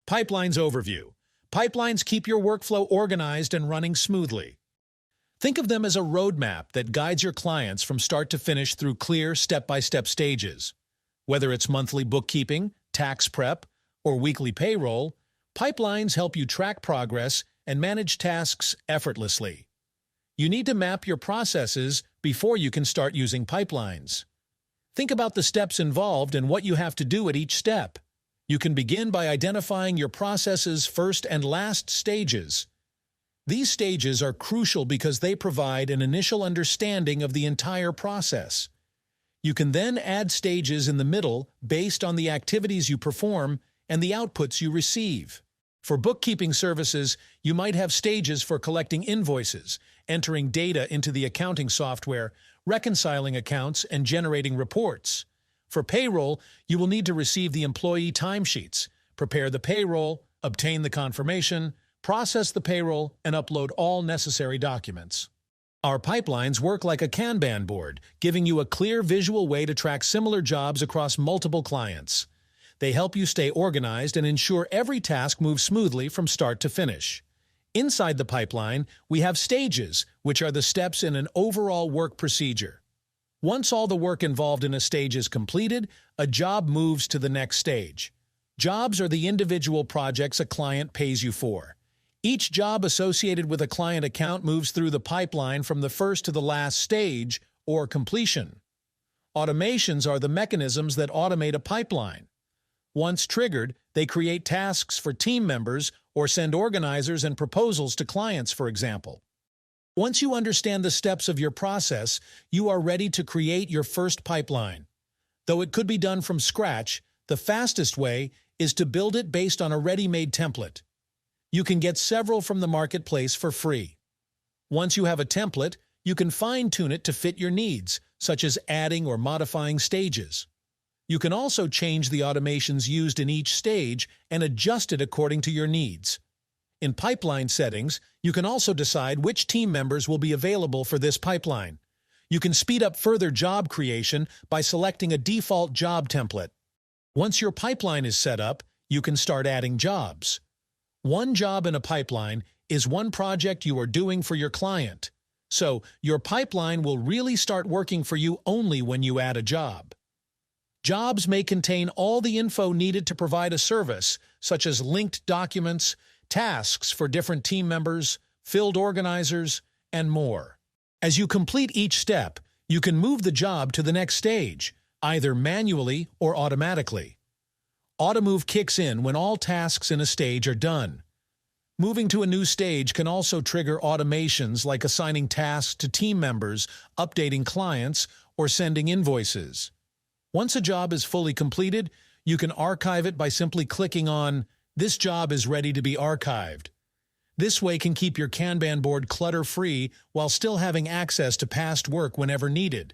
Pipelines overview. Pipelines keep your workflow organized and running smoothly. Think of them as a roadmap that guides your clients from start to finish through clear step-by-step stages. Whether it's monthly bookkeeping, tax prep, or weekly payroll, pipelines help you track progress and manage tasks effortlessly. You need to map your processes before you can start using pipelines. Think about the steps involved and what you have to do at each step. You can begin by identifying your process's first and last stages. These stages are crucial because they provide an initial understanding of the entire process. You can then add stages in the middle based on the activities you perform and the outputs you receive. For bookkeeping services, you might have stages for collecting invoices, entering data into the accounting software, reconciling accounts, and generating reports. For payroll, you will need to receive the employee timesheets, prepare the payroll, obtain the confirmation, process the payroll, and upload all necessary documents. Our pipelines work like a Kanban board, giving you a clear visual way to track similar jobs across multiple clients. They help you stay organized and ensure every task moves smoothly from start to finish. Inside the pipeline, we have stages, which are the steps in an overall work procedure. Once all the work involved in a stage is completed, a job moves to the next stage. Jobs are the individual projects a client pays you for. Each job associated with a client account moves through the pipeline from the first to the last stage, or completion. Automations are the mechanisms that automate a pipeline. Once triggered, they create tasks for team members or send organizers and proposals to clients, for example. Once you understand the steps of your process, you are ready to create your first pipeline. Though it could be done from scratch, the fastest way is to build it based on a ready-made template. You can get several from the marketplace for free. Once you have a template, you can fine-tune it to fit your needs, such as adding or modifying stages. You can also change the automations used in each stage and adjust it according to your needs. In pipeline settings, you can also decide which team members will be available for this pipeline. You can speed up further job creation by selecting a default job template. Once your pipeline is set up, you can start adding jobs. One job in a pipeline is one project you are doing for your client. So, your pipeline will really start working for you only when you add a job. Jobs may contain all the info needed to provide a service, such as linked documents, tasks for different team members, filled organizers, and more. As you complete each step, you can move the job to the next stage, either manually or automatically. Automove kicks in when all tasks in a stage are done. Moving to a new stage can also trigger automations like assigning tasks to team members, updating clients, or sending invoices. Once a job is fully completed, you can archive it by simply clicking on "This job is ready to be archived." This way can keep your Kanban board clutter-free while still having access to past work whenever needed.